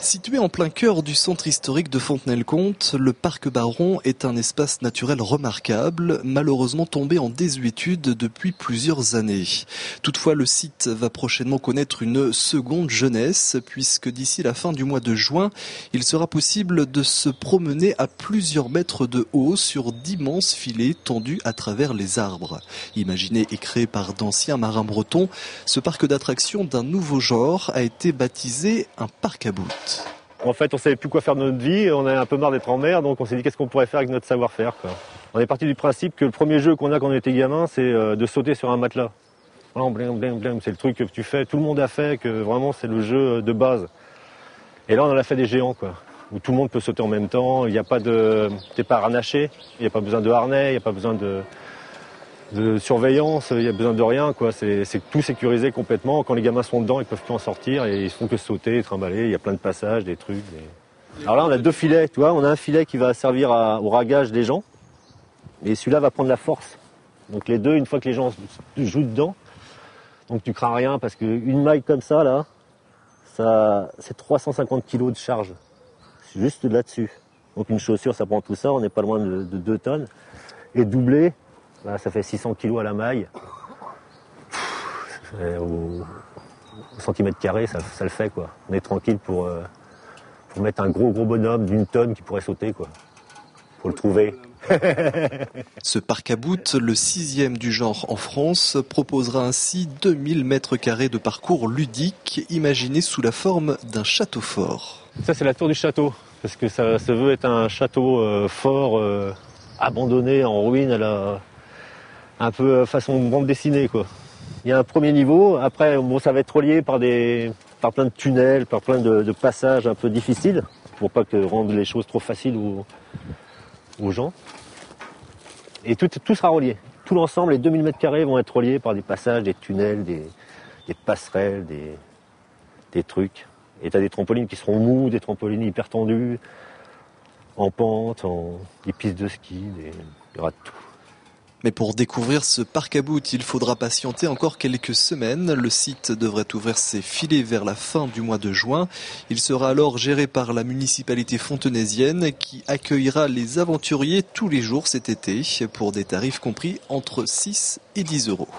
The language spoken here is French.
Situé en plein cœur du centre historique de Fontenay-le-Comte, le parc Baron est un espace naturel remarquable, malheureusement tombé en désuétude depuis plusieurs années. Toutefois, le site va prochainement connaître une seconde jeunesse, puisque d'ici la fin du mois de juin, il sera possible de se promener à plusieurs mètres de haut sur d'immenses filets tendus à travers les arbres. Imaginé et créé par d'anciens marins bretons, ce parc d'attractions d'un nouveau genre a été baptisé un parc à bout. En fait, on savait plus quoi faire de notre vie, on a un peu marre d'être en mer, donc on s'est dit qu'est-ce qu'on pourrait faire avec notre savoir-faire, quoi. On est parti du principe que le premier jeu qu'on a quand on était gamin, c'est de sauter sur un matelas. Voilà, blim, blim, blim, c'est le truc que tu fais, tout le monde a fait, que vraiment c'est le jeu de base. Et là, on en a fait des géants, quoi, où tout le monde peut sauter en même temps, il n'y a pas de, t'es pas harnaché, il n'y a pas besoin de harnais, il n'y a pas besoin de surveillance, il n'y a besoin de rien, quoi. C'est tout sécurisé complètement. Quand les gamins sont dedans, ils peuvent plus en sortir et ils font que sauter, trimballer. Il y a plein de passages, des trucs. Alors là, on a deux filets, tu vois. On a un filet qui va servir au ragage des gens et celui-là va prendre la force. Donc les deux, une fois que les gens jouent dedans, donc tu crains rien parce qu'une maille comme ça, là, c'est 350 kg de charge. C'est juste là-dessus. Donc une chaussure, ça prend tout ça. On n'est pas loin de 2 tonnes. Et doublé, là, ça fait 600 kg à la maille. Au centimètre carré, ça le fait, quoi. On est tranquille pour mettre un gros bonhomme d'1 tonne qui pourrait sauter, quoi. Faut le trouver. Ce parc à bout, le 6e du genre en France, proposera ainsi 2000 mètres carrés de parcours ludique, imaginé sous la forme d'un château fort. Ça, c'est la tour du château, parce que ça se veut être un château fort, abandonné, en ruine, un peu façon bande dessinée, quoi. Il y a un premier niveau, après bon, ça va être relié par plein de tunnels, par plein de passages un peu difficiles, pour pas que rendre les choses trop faciles aux gens. Et tout sera relié. Tout l'ensemble, les 2000 mètres carrés vont être reliés par des passages, des tunnels, des passerelles, des trucs. Et tu as des trampolines qui seront mous, des trampolines hyper tendues, en pente, des pistes de ski, il y aura de tout. Mais pour découvrir ce parc à bout, il faudra patienter encore quelques semaines. Le site devrait ouvrir ses filets vers la fin du mois de juin. Il sera alors géré par la municipalité fontenaisienne qui accueillera les aventuriers tous les jours cet été pour des tarifs compris entre 6 et 10 euros.